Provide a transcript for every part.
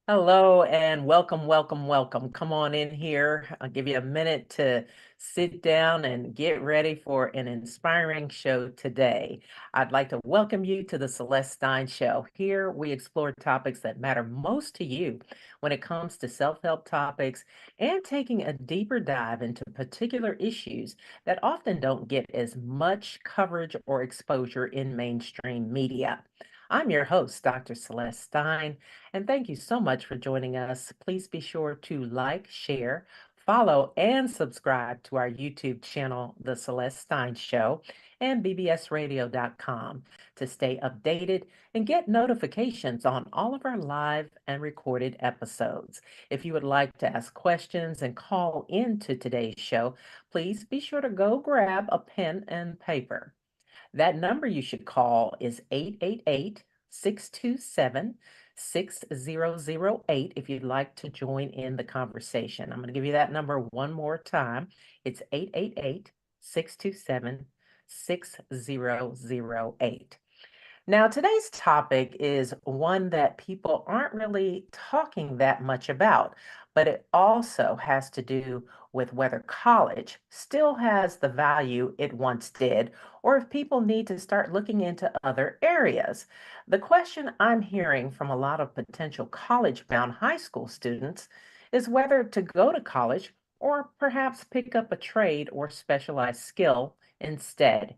Hello and welcome, welcome, welcome. Come on in here. I'll give you a minute to sit down and get ready for an inspiring show today. I'd like to welcome you to the Celeste Stein Show. Here we explore topics that matter most to you when it comes to self-help topics and taking a deeper dive into particular issues that often don't get as much coverage or exposure in mainstream media. I'm your host, Dr. Celeste Stein. And thank you so much for joining us. Please be sure to like, share, follow, and subscribe to our YouTube channel, The Celeste Stein Show, and bbsradio.com to stay updated and get notifications on all of our live and recorded episodes. If you would like to ask questions and call into today's show, please be sure to go grab a pen and paper. That number you should call is 888-627-6008 if you'd like to join in the conversation. I'm going to give you that number one more time. It's 888-627-6008. Now, today's topic is one that people aren't really talking that much about, but it also has to do with whether college still has the value it once did, or if people need to start looking into other areas. The question I'm hearing from a lot of potential college-bound high school students is whether to go to college or perhaps pick up a trade or specialized skill instead.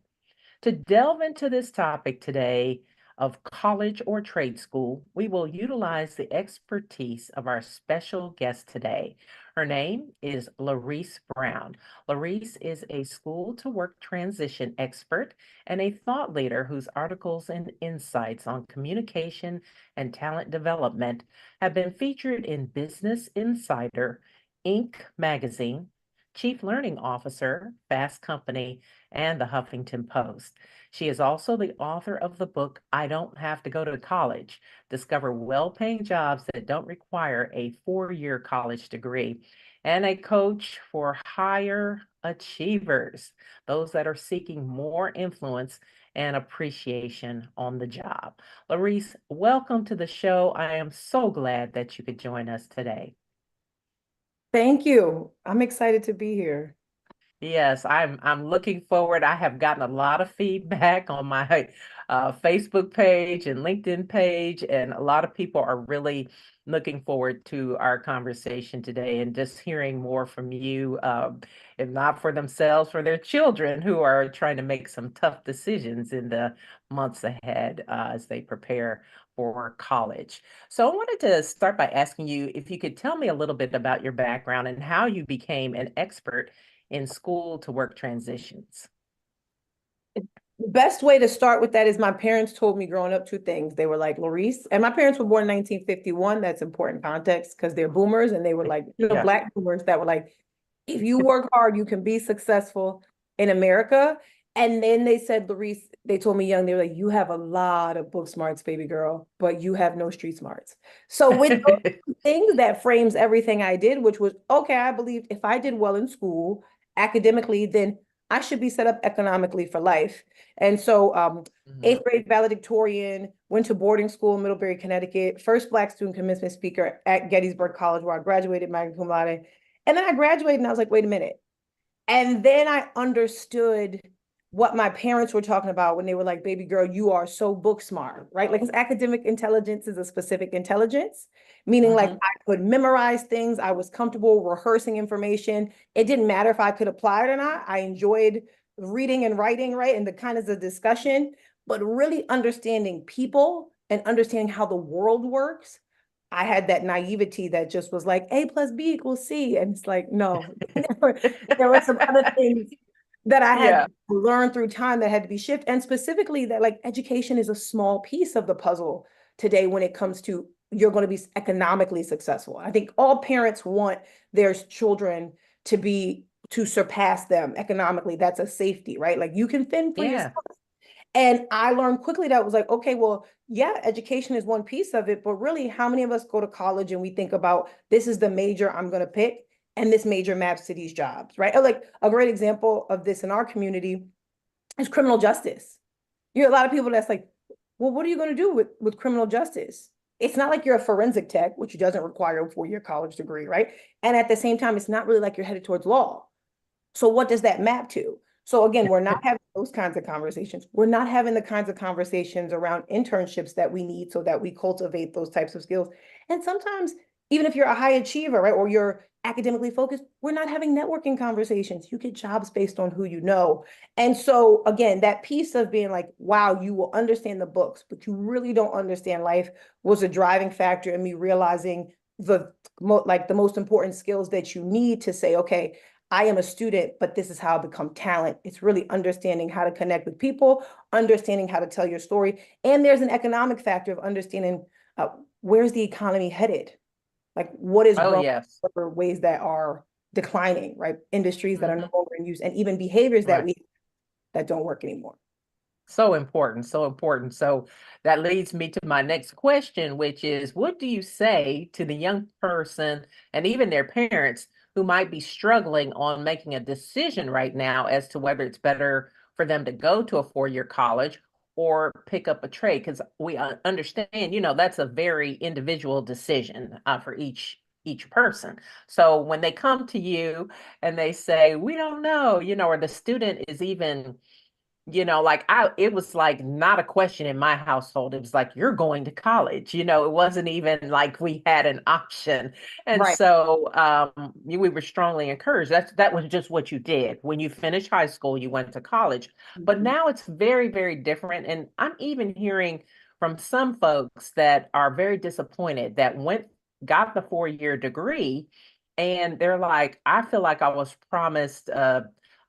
To delve into this topic today of college or trade school, we will utilize the expertise of our special guest today. Her name is Larice Brown. Larice is a school to work transition expert and a thought leader whose articles and insights on communication and talent development have been featured in Business Insider, Inc. magazine, Chief Learning Officer, Fast Company, and the Huffington Post. She is also the author of the book, I Don't Have to Go to College, Discover Well-Paying Jobs That Don't Require a four-year college degree, and a coach for higher achievers, those that are seeking more influence and appreciation on the job. Larice, welcome to the show. I am so glad that you could join us today. Thank you. I'm excited to be here. Yes, I'm looking forward. I have gotten a lot of feedback on my Facebook page and LinkedIn page, and a lot of people are really looking forward to our conversation today and just hearing more from you, if not for themselves, for their children who are trying to make some tough decisions in the months ahead as they prepare for college. So I wanted to start by asking you if you could tell me a little bit about your background and how you became an expert in school to work transitions. The best way to start with that is my parents told me growing up two things. They were like, Larice, and my parents were born in 1951. That's important context because they're boomers and they were like, Yeah. black boomers that were like, if you work hard, you can be successful in America. And then they said, Larice, they told me young, they were like, you have a lot of book smarts, baby girl, but you have no street smarts. So with those things, that frames everything I did, which was, okay, I believed if I did well in school, academically, then I should be set up economically for life. And so Mhm. eighth grade valedictorian, went to boarding school in Middlebury, Connecticut, first Black student commencement speaker at Gettysburg College, where I graduated magna cum laude. And then I graduated and I was like, wait a minute. And then I understood what my parents were talking about when they were like, baby girl, you are so book smart, right? Like, 'cause academic intelligence is a specific intelligence, meaning like Mhm. I could memorize things. I was comfortable rehearsing information. It didn't matter if I could apply it or not. I enjoyed reading and writing, right? And the kind of the discussion, but really understanding people and understanding how the world works. I had that naivety that just was like A plus B equals C. And it's like, no, there were some other things that I had Yeah. to learn through time that had to be shifted. And specifically that like education is a small piece of the puzzle today when it comes to you're going to be economically successful. I think all parents want their children to surpass them economically. That's a safety, right? Like you can fend for yourself. Yeah. And I learned quickly that was like, okay, well, yeah, education is one piece of it, but really, how many of us go to college and we think about this is the major I'm going to pick, and this major maps to these jobs, right? Like a great example of this in our community is criminal justice. You have a lot of people that's like, well, what are you going to do with criminal justice? it's not like you're a forensic tech, which doesn't require a 4-year college degree, right? And at the same time, it's not really like you're headed towards law. So what does that map to? So again, we're not having those kinds of conversations. We're not having the kinds of conversations around internships that we need so that we cultivate those types of skills. And sometimes, even if you're a high achiever, right, or you're academically focused, we're not having networking conversations. You get jobs based on who you know. And so again, that piece of being like, wow, you will understand the books, but you really don't understand life was a driving factor in me realizing the most important skills that you need to say, okay, I am a student, but this is how I become talent. It's really understanding how to connect with people, understanding how to tell your story. And there's an economic factor of understanding where's the economy headed? Like what is Oh, growing yes. for ways that are declining, right? Industries that are no Hmm. longer in use and even behaviors Right. that don't work anymore. So important, so important. So that leads me to my next question, which is what do you say to the young person and even their parents who might be struggling on making a decision right now as to whether it's better for them to go to a 4-year college or pick up a trade? Because we understand, that's a very individual decision for each person. So when they come to you and they say, we don't know, or the student is even like it was like not a question in my household. It was like, you're going to college. It wasn't even like we had an option. And Right. so we were strongly encouraged. That was just what you did. When you finished high school, you went to college. But Mhm. now it's very, very different. And I'm even hearing from some folks that are very disappointed that got the 4-year degree, and they're like, I feel like I was promised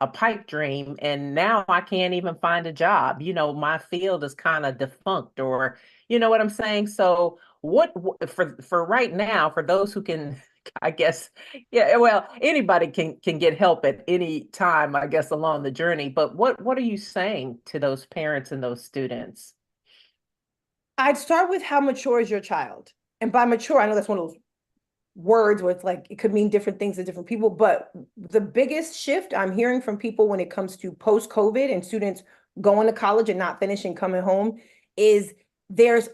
a pipe dream and now I can't even find a job. My field is kind of defunct, or you know what I'm saying? So for right now, for those who can I guess, yeah, well, anybody can get help at any time, I guess, along the journey. But what are you saying to those parents and those students? I'd start with how mature is your child? And by mature, I know that's one of those words where it's like it could mean different things to different people. But the biggest shift I'm hearing from people when it comes to post COVID and students going to college and not finishing, coming home, is there's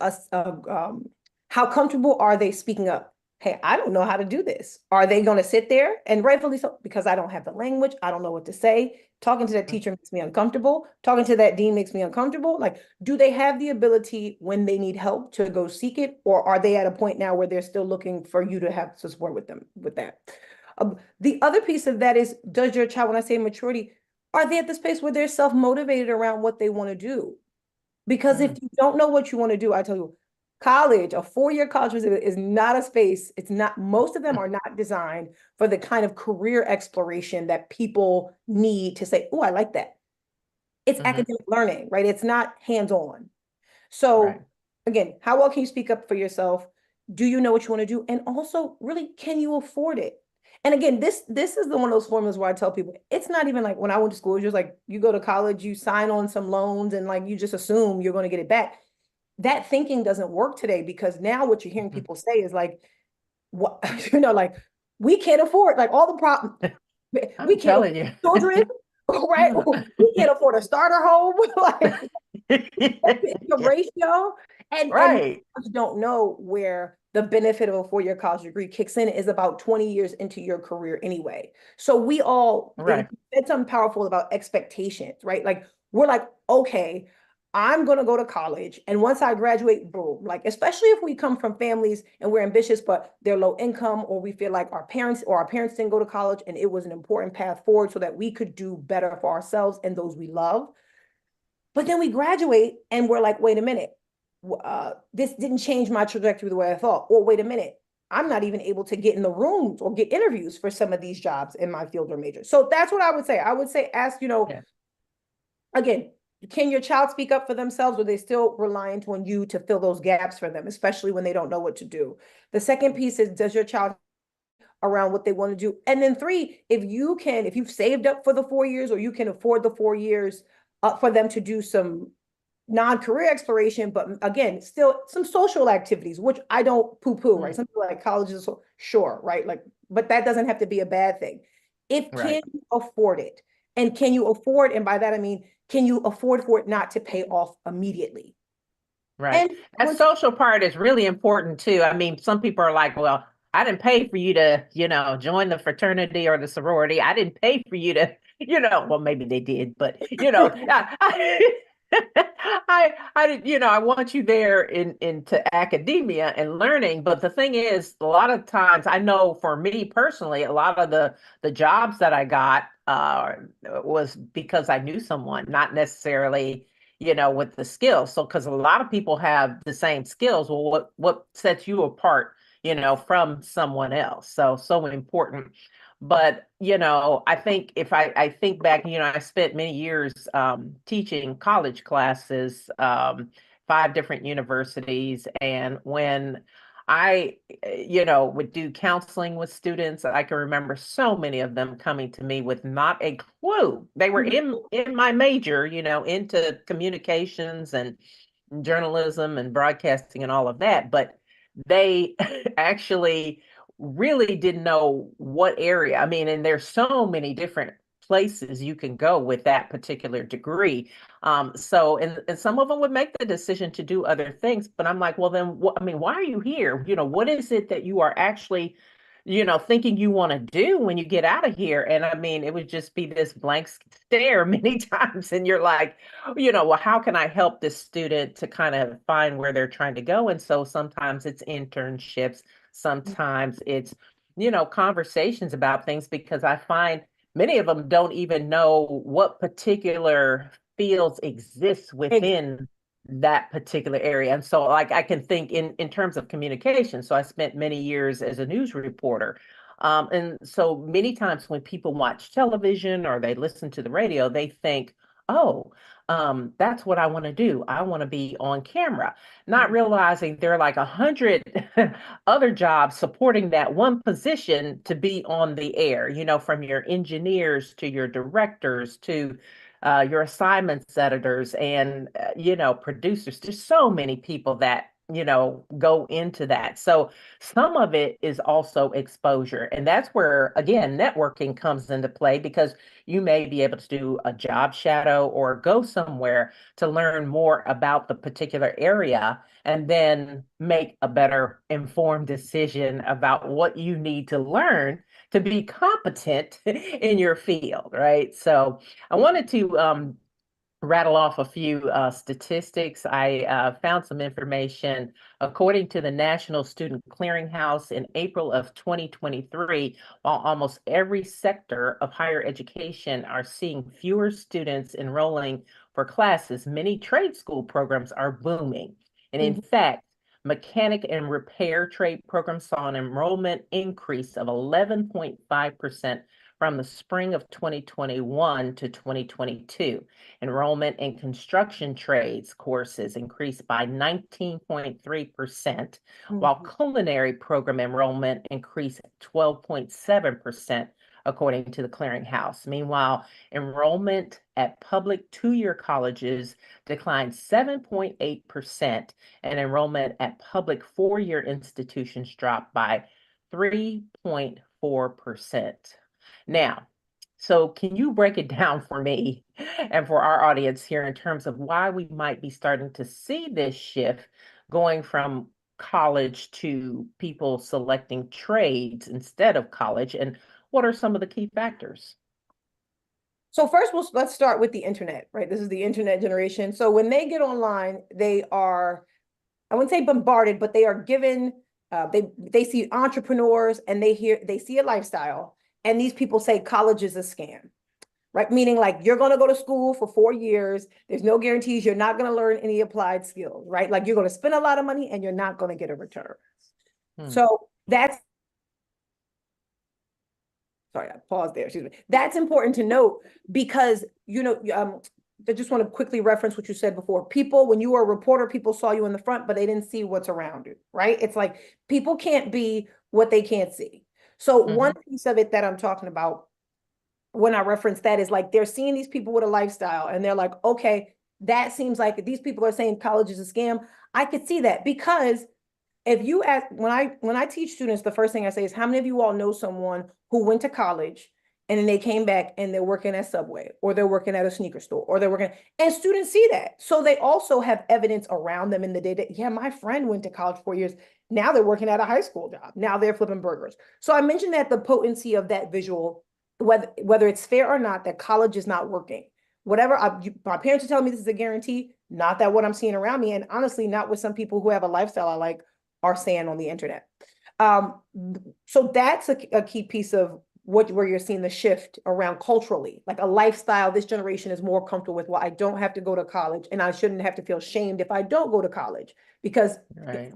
how comfortable are they speaking up? Hey, I don't know how to do this. Are they going to sit there? And rightfully so, because I don't have the language. I don't know what to say. Talking to that teacher makes me uncomfortable. Talking to that dean makes me uncomfortable. Like, do they have the ability when they need help to go seek it? Or are they at a point now where they're still looking for you to have support with them with that? The other piece of that is, does your child, when I say maturity, are they at the space where they're self-motivated around what they want to do? Because if Mm, you don't know what you want to do, I tell you, college, a 4-year college is not a space. It's not, most of them mm, are not designed for the kind of career exploration that people need to say, oh, I like that. It's mhm. academic learning, right? It's not hands-on. Right. So again, how well can you speak up for yourself? Do you know what you want to do? And also, really, can you afford it? And again, this is the one of those formulas where I tell people it's not even like when I went to school, it's just like you go to college, you sign on some loans, and like you just assume you're going to get it back. That thinking doesn't work today because now what you're hearing Mhm. people say is like, what like we can't afford like all the problem. We I'm can't afford telling you. children, right? We can't afford a starter home. Like the ratio and Right. most don't know where the benefit of a 4-year college degree kicks in is about 20 years into your career anyway. So we all Right. said something powerful about expectations, right? Like we're like, okay, I'm gonna go to college, and once I graduate, boom. Like, especially if we come from families and we're ambitious, but they're low income, or we feel like our parents didn't go to college and it was an important path forward so that we could do better for ourselves and those we love. But then we graduate and we're like, wait a minute, this didn't change my trajectory the way I thought. Or wait a minute, I'm not even able to get in the rooms or get interviews for some of these jobs in my field or major. So that's what I would say. I would say, ask, Yeah. again, can your child speak up for themselves or are they still reliant on you to fill those gaps for them, especially when they don't know what to do? The second piece is, does your child around what they want to do? And then three, if you've saved up for the 4 years or you can afford the 4 years for them to do some non-career exploration, but again, still some social activities, which I don't poo-poo, right? Mm, Some people like colleges, sure, right? Like, but that doesn't have to be a bad thing. If can right. you afford it? And can you afford, and by that I mean, can you afford for it not to pay off immediately? Right. And That when social part is really important too. I mean, some people are like, well, I didn't pay for you to, join the fraternity or the sorority. I didn't pay for you to, well, maybe they did, but I want you there into academia and learning. But the thing is, a lot of times, I know for me personally, a lot of the jobs that I got was because I knew someone, not necessarily with the skills. So, because a lot of people have the same skills, well, what sets you apart, from someone else? So important. But, I think if I think back, I spent many years teaching college classes, 5 different universities. And when I, would do counseling with students, I can remember so many of them coming to me with not a clue. They were in my major, into communications and journalism and broadcasting and all of that, but they actually really didn't know what area. I mean, and there's so many different places you can go with that particular degree. So, and some of them would make the decision to do other things, but I'm like, well, then, what, I mean, why are you here? What is it that you are actually, thinking you want to do when you get out of here? And I mean, it would just be this blank stare many times. And you're like, well, how can I help this student to kind of find where they're trying to go? And so sometimes it's internships, sometimes it's, conversations about things, because I find many of them don't even know what particular fields exist within that particular area. And so like I can think in terms of communication. So I spent many years as a news reporter. And so many times when people watch television or they listen to the radio, they think, oh, that's what I want to do. I want to be on camera, not realizing there are like 100 other jobs supporting that one position to be on the air, from your engineers to your directors to your assignments editors and, producers. There's so many people that, go into that. So some of it is also exposure. And that's where, again, networking comes into play, because you may be able to do a job shadow or go somewhere to learn more about the particular area and then make a better informed decision about what you need to learn to be competent in your field, right? So I wanted to rattle off a few statistics. I found some information. According to the National Student Clearinghouse, in April of 2023, while almost every sector of higher education are seeing fewer students enrolling for classes, many trade school programs are booming. And in fact, mechanic and repair trade programs saw an enrollment increase of 11.5% from the spring of 2021 to 2022. Enrollment in construction trades courses increased by 19.3%, while culinary program enrollment increased 12.7%, according to the Clearinghouse. Meanwhile, enrollment at public two-year colleges declined 7.8%, and enrollment at public four-year institutions dropped by 3.4%. Now, so can you break it down for me and for our audience here in terms of why we might be starting to see this shift going from college to people selecting trades instead of college? And what are some of the key factors? So first, let's start with the internet, right? This is the internet generation. So when they get online, they are, I wouldn't say bombarded, but they are given, they see entrepreneurs and they see a lifestyle, and these people say college is a scam, right? Meaning like you're going to go to school for 4 years. There's no guarantees you're not going to learn any applied skills, right? Like you're going to spend a lot of money and you're not going to get a return. Hmm. So that's, sorry, I paused there. Excuse me. That's important to note because, I just want to quickly reference what you said before. People, when you were a reporter, people saw you in the front, but they didn't see what's around you, right? It's like people can't be what they can't see. So one piece of it that I'm talking about when I reference that is like they're seeing these people with a lifestyle and they're like, okay, that seems like these people are saying college is a scam. I could see that because if you ask when I teach students, the first thing I say is how many of you all know someone who went to college and then they came back and they're working at Subway or they're working at a sneaker store or they're working, and students see that. So they also have evidence around them in the day that, yeah, my friend went to college 4 years. Now they're working at a high school job. Now they're flipping burgers. So I mentioned that the potency of that visual, whether it's fair or not, that college is not working. Whatever my parents are telling me this is a guarantee, not that what I'm seeing around me, and honestly, not what some people who have a lifestyle I like are saying on the internet. Um, so that's a key piece of where you're seeing the shift around culturally, like a lifestyle. This generation is more comfortable with, well, I don't have to go to college and I shouldn't have to feel shamed if I don't go to college, because Right.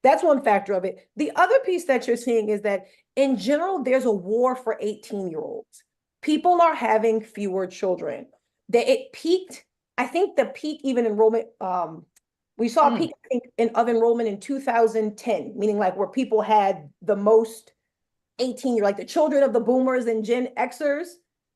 that's one factor of it. The other piece that you're seeing is that in general, there's a war for 18-year-olds. People are having fewer children. That it peaked, I think the peak even enrollment, we saw a Mm. peak, I think, of enrollment in 2010, meaning like where people had the most 18 year, like the children of the boomers and Gen Xers,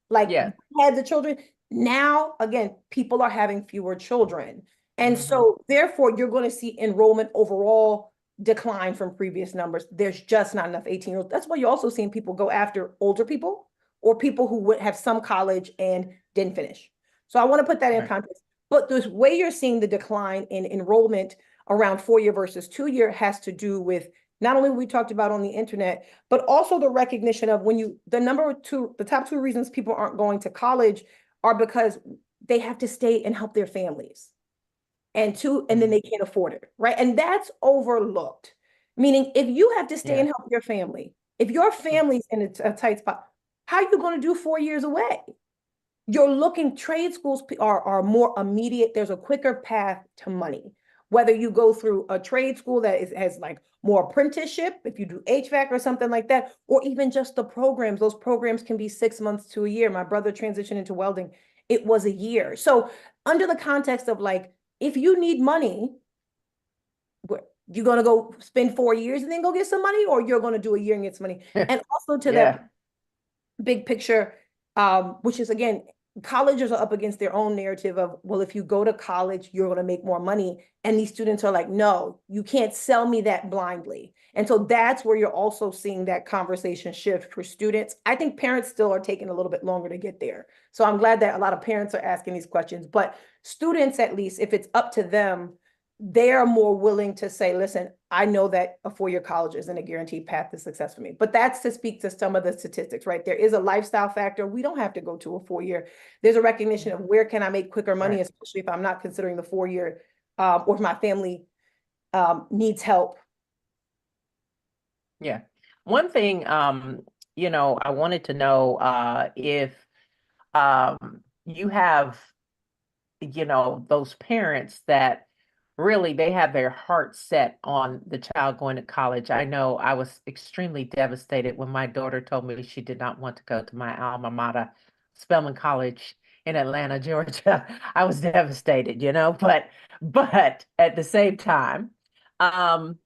like Yeah. had the children. Now, again, people are having fewer children. And Hmm. so therefore, you're going to see enrollment overall decline from previous numbers. There's just not enough 18-year-olds. That's why you're also seeing people go after older people or people who would have some college and didn't finish. So I want to put that in Right. context. But the way you're seeing the decline in enrollment around 4 year versus 2 year has to do with not only what we talked about on the internet, but also the recognition of the top two reasons people aren't going to college are because they have to stay and help their families. And then Mhm. they can't afford it, right? And that's overlooked. Meaning, if you have to stay Yeah. and help your family, if your family's in a tight spot, how are you going to do 4 years away? You're looking, trade schools are more immediate. There's a quicker path to money. Whether you go through a trade school that has like more apprenticeship, if you do HVAC or something like that, or even just the programs, those programs can be 6 months to a year. My brother transitioned into welding, it was a year. So, under the context of like, if you need money, you're going to go spend 4 years and then go get some money, or you're going to do a year and get some money. And also to that Yeah. big picture, which is again, colleges are up against their own narrative of, well, if you go to college, you're going to make more money. And these students are like, no, you can't sell me that blindly. And so that's where you're also seeing that conversation shift for students. I think parents still are taking a little bit longer to get there. So I'm glad that a lot of parents are asking these questions, but students, at least if it's up to them, they're more willing to say, listen, I know that a 4 year college isn't a guaranteed path to success for me. But that's to speak to some of the statistics, right? There is a lifestyle factor. We don't have to go to a 4 year. There's a recognition of where can I make quicker money, Right. especially if I'm not considering the 4 year, or if my family needs help. Yeah. One thing, I wanted to know if you have, those parents that really they have their heart set on the child going to college. I know I was extremely devastated when my daughter told me she did not want to go to my alma mater, Spelman College in Atlanta, Georgia. I was devastated, but at the same time, um,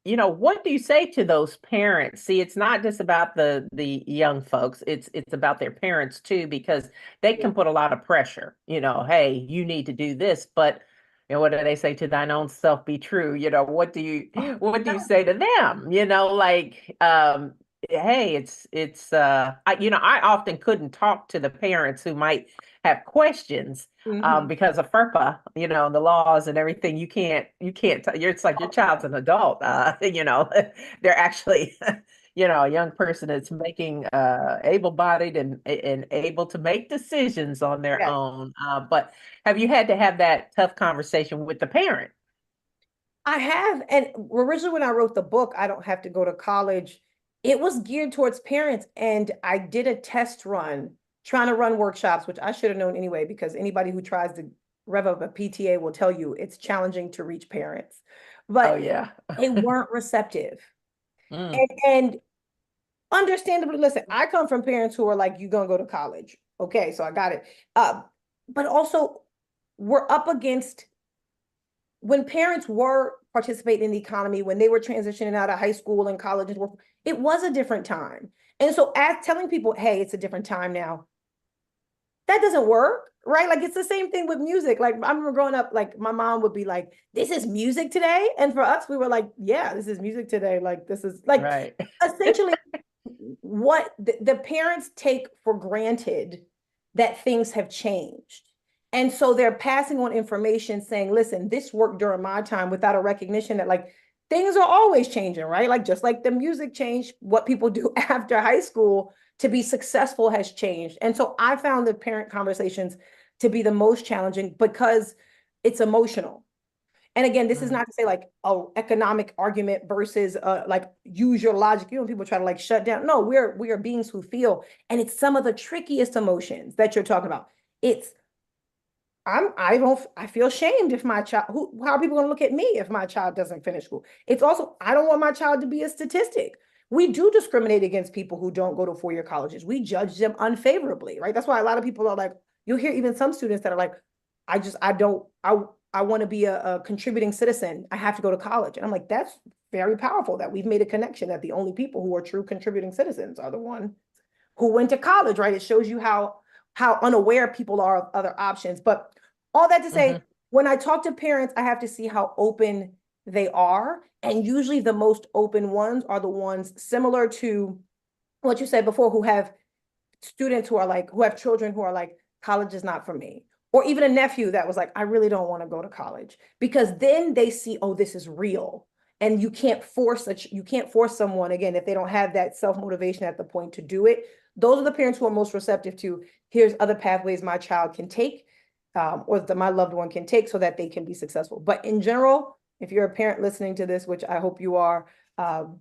what do you say to those parents? See, it's not just about the young folks, it's about their parents too, because they Yeah. can put a lot of pressure, hey, you need to do this, but what do they say? To thine own self be true. What do you say to them? Like hey, I often couldn't talk to the parents who might have questions Mhm. because of FERPA, the laws and everything. It's like your child's an adult, they're actually, a young person that's making, able-bodied and able to make decisions on their Yeah. own. But have you had to have that tough conversation with the parent? I have. And originally, when I wrote the book, I don't have to go to college. It was geared towards parents. And I did a test run trying to run workshops, which I should have known anyway, because anybody who tries to rev up a PTA will tell you it's challenging to reach parents. Oh, But yeah. they weren't receptive. Mm, And understandably, listen, I come from parents who are like, you're going to go to college. Okay, so I got it. But also, we're up against when parents were participating in the economy, when they were transitioning out of high school and college, it was a different time. And so, as telling people, hey, it's a different time now, that doesn't work, right? Like, it's the same thing with music. Like, I remember growing up, like, my mom would be like, this is music today. And for us, we were like, yeah, this is music today. Like, this is like right. essentially what the parents take for granted that things have changed. And so they're passing on information saying, listen, this worked during my time, without a recognition that like things are always changing, right? Like just like the music changed, what people do after high school to be successful has changed. And so I found the parent conversations to be the most challenging because it's emotional. And again, this is Mm. not to say like economic argument versus like use your logic. You know, people try to like shut down. No, we are beings who feel, and it's some of the trickiest emotions that you're talking about. It's I feel shamed if my child, how are people going to look at me if my child doesn't finish school? It's also, I don't want my child to be a statistic. We do discriminate against people who don't go to four-year colleges. We judge them unfavorably, right? That's why a lot of people are like, you'll hear even some students that are like, I don't, I want to be a contributing citizen. I have to go to college. And I'm like, that's very powerful that we've made a connection that the only people who are true contributing citizens are the one who went to college, right? It shows you how unaware people are of other options. But all that to Hmm. say, when I talk to parents, I have to see how open they are. And usually the most open ones are the ones similar to what you said before, who have students who are like, who have children who are like, college is not for me. Or even a nephew that was like, I really don't want to go to college. Because then they see, oh, this is real. And you can't force someone again if they don't have that self-motivation at the point to do it. Those are the parents who are most receptive to, here's other pathways my child can take, or that my loved one can take so that they can be successful. But in general, if you're a parent listening to this, which I hope you are, um,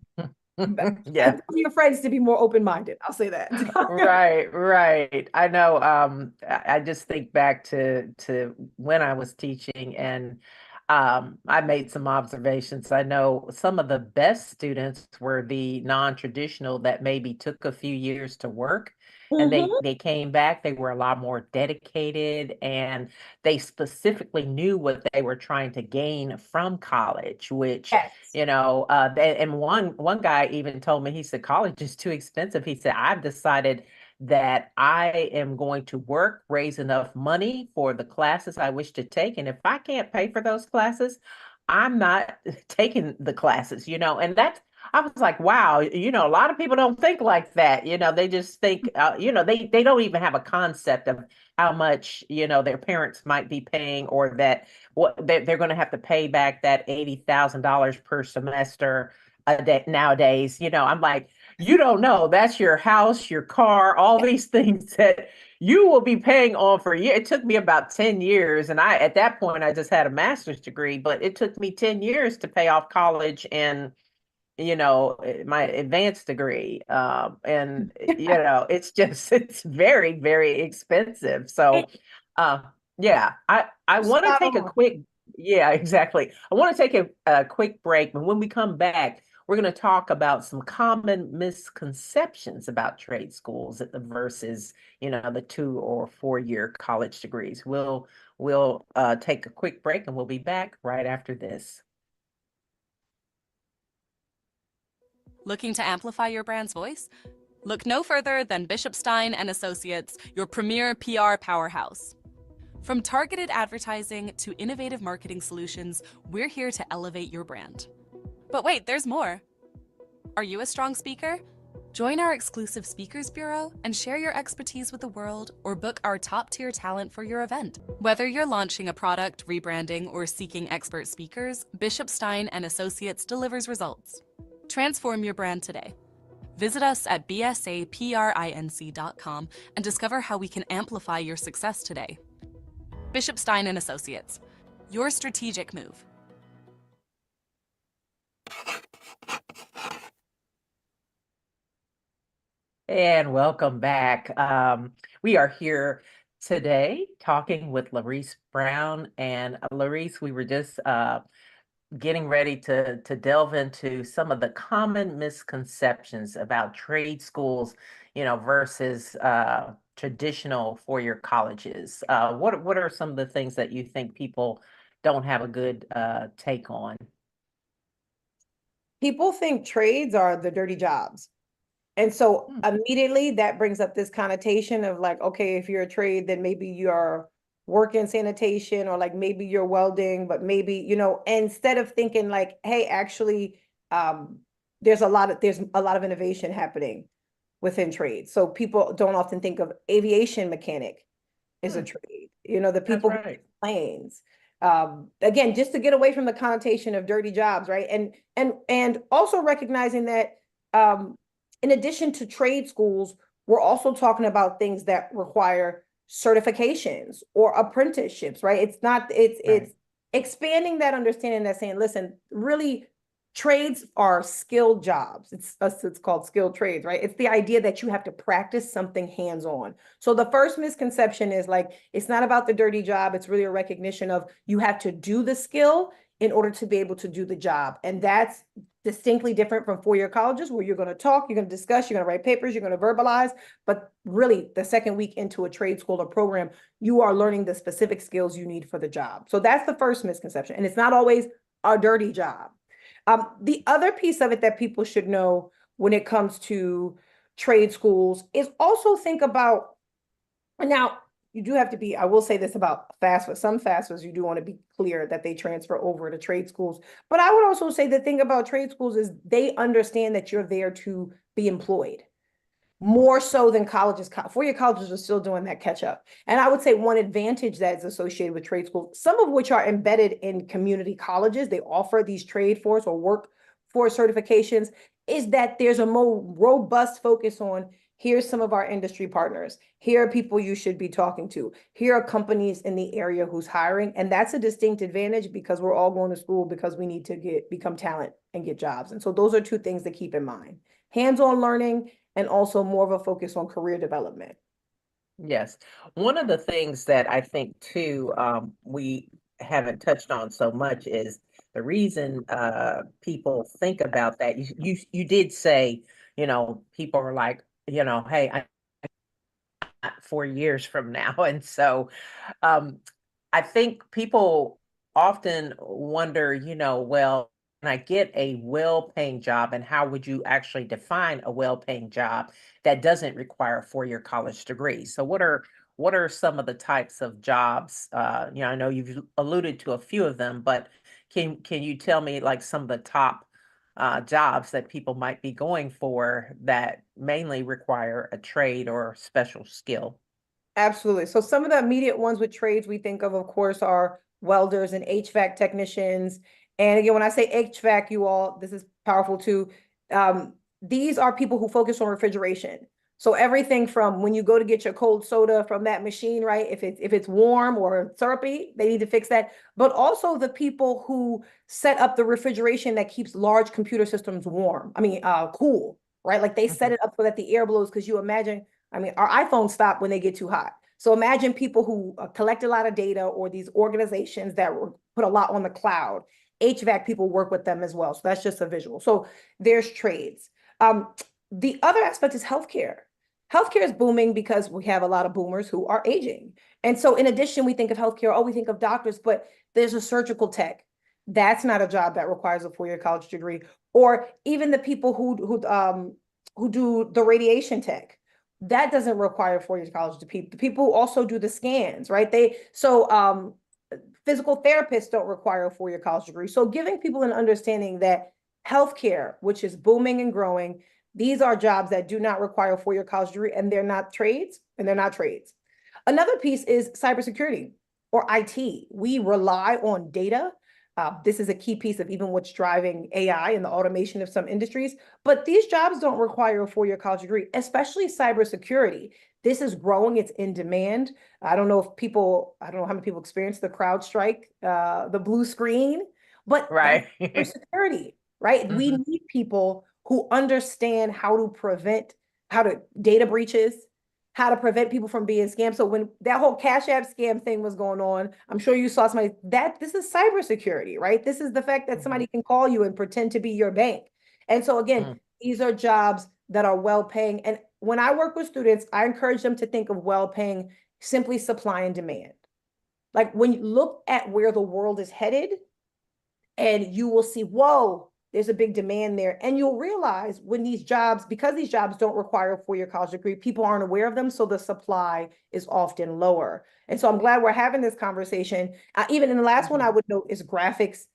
Yeah. your friends to be more open-minded. I'll say that. Right, right. I know. I just think back to when I was teaching, and I made some observations. I know some of the best students were the non-traditional that maybe took a few years to work, and Mhm. they came back. They were a lot more dedicated, and they specifically knew what they were trying to gain from college, which Yes. and one guy even told me, he said, college is too expensive. He said, I've decided that I am going to work, raise enough money for the classes I wish to take. And if I can't pay for those classes, I'm not taking the classes, and that's, I was like, wow, a lot of people don't think like that. They just think, they don't even have a concept of how much, their parents might be paying, or that what they're going to have to pay back that $80,000 per semester a day nowadays. I'm like, you don't know. That's your house, your car, all these things that you will be paying on for a year. It took me about 10 years. And at that point, I just had a master's degree, but it took me 10 years to pay off college and my advanced degree. And it's just, it's very, very expensive. So uh yeah, I want to Spot take a on. quick, yeah, exactly. I want to take a quick break, but when we come back, we're going to talk about some common misconceptions about trade schools versus, the 2 or 4 year college degrees. We'll take a quick break, and we'll be back right after this. Looking to amplify your brand's voice? Look no further than Bishop Stein and Associates, your premier PR powerhouse. From targeted advertising to innovative marketing solutions, we're here to elevate your brand. But wait, there's more. Are you a strong speaker? Join our exclusive Speakers Bureau and share your expertise with the world, or book our top-tier talent for your event. Whether you're launching a product, rebranding, or seeking expert speakers, Bishop Stein and Associates delivers results. Transform your brand today. Visit us at bsaprinc.com and discover how we can amplify your success today. Bishop Stein and Associates, your strategic move. And welcome back. We are here today talking with Larice Brown. And Larice, we were just getting ready to delve into some of the common misconceptions about trade schools, versus traditional four-year colleges. What are some of the things that you think people don't have a good take on? People think trades are the dirty jobs. And so Hmm. immediately that brings up this connotation of like, okay, if you're a trade, then maybe you're working sanitation, or like maybe you're welding, but maybe, instead of thinking like, hey, actually, um, there's a lot of innovation happening. within trades. So people don't often think of aviation mechanic is a Hmm, trade. You know, the that's people who right. fix planes. Again, just to get away from the connotation of dirty jobs, right? And also recognizing that in addition to trade schools, we're also talking about things that require certifications or apprenticeships, right? It's not, Right. it's expanding that understanding, that saying, listen, really trades are skilled jobs. It's called skilled trades, right? It's the idea that you have to practice something hands-on. So the first misconception is like, it's not about the dirty job. It's really a recognition of you have to do the skill in order to be able to do the job. And that's distinctly different from four-year colleges where you're going to talk, you're going to discuss, you're going to write papers, you're going to verbalize. But really, the second week into a trade school or program, you are learning the specific skills you need for the job. So that's the first misconception. And it's not always a dirty job. The other piece of it that people should know when it comes to trade schools is also think about, now you do have to be, I will say this about FAFSA, some FAFSAs, you do want to be clear that they transfer over to trade schools. But I would also say the thing about trade schools is they understand that you're there to be employed more so than colleges. Four-year colleges are still doing that catch up. And I would say one advantage that is associated with trade schools, some of which are embedded in community colleges, they offer these trade force or workforce certifications, is that there's a more robust focus on here's some of our industry partners. Here are people you should be talking to. Here are companies in the area who's hiring. And that's a distinct advantage because we're all going to school because we need to become talent and get jobs. And so those are two things to keep in mind. Hands-on learning and also more of a focus on career development. Yes. One of the things that I think too, we haven't touched on so much is the reason people think about that. You did say, people are like, hey, I 4 years from now. And so um, I think people often wonder, well, can I get a well-paying job, and how would you actually define a well-paying job that doesn't require a four-year college degree? So what are some of the types of jobs? I know you've alluded to a few of them, but can you tell me like some of the top jobs that people might be going for that mainly require a trade or special skill? Absolutely. So some of the immediate ones with trades we think of course, are welders and HVAC technicians. And again, when I say HVAC, you all, this is powerful too. These are people who focus on refrigeration. So everything from when you go to get your cold soda from that machine, right? If it's warm or syrupy, they need to fix that. But also the people who set up the refrigeration that keeps large computer systems warm. I mean, cool, right? Like they set Mhm. it up so that the air blows, because you imagine, I mean, our iPhones stop when they get too hot. So imagine people who collect a lot of data, or these organizations that put a lot on the cloud. HVAC people work with them as well. So that's just a visual. So there's trades. Um, the other aspect is healthcare. Healthcare is booming because we have a lot of boomers who are aging. And so in addition, we think of healthcare, oh, we think of doctors, but there's a surgical tech. That's not a job that requires a four-year college degree. Or even the people who do the radiation tech, that doesn't require 4 years college. The people who also do the scans, right? Physical therapists don't require a four-year college degree. So giving people an understanding that healthcare, which is booming and growing, these are jobs that do not require a four-year college degree, and they're not trades, Another piece is cybersecurity or IT. We rely on data. This is a key piece of even what's driving AI and the automation of some industries. But these jobs don't require a four-year college degree, especially cybersecurity. This is growing, it's in demand. I don't know how many people experience the CrowdStrike, the blue screen, but that's Right. cybersecurity, right? We Mhm. need people who understand how to data breaches, how to prevent people from being scammed. So when that whole Cash App scam thing was going on, I'm sure you saw somebody that this is cybersecurity, right? This is the fact that Mhm. somebody can call you and pretend to be your bank. And so again, Mm. these are jobs that are well paying. And when I work with students, I encourage them to think of well paying simply supply and demand. Like when you look at where the world is headed, and you will see, whoa, there's a big demand there. And you'll realize when these jobs, because these jobs don't require a four-year college degree, people aren't aware of them. So the supply is often lower. And so I'm glad we're having this conversation. Even in the last one, I Mhm. would note is graphics,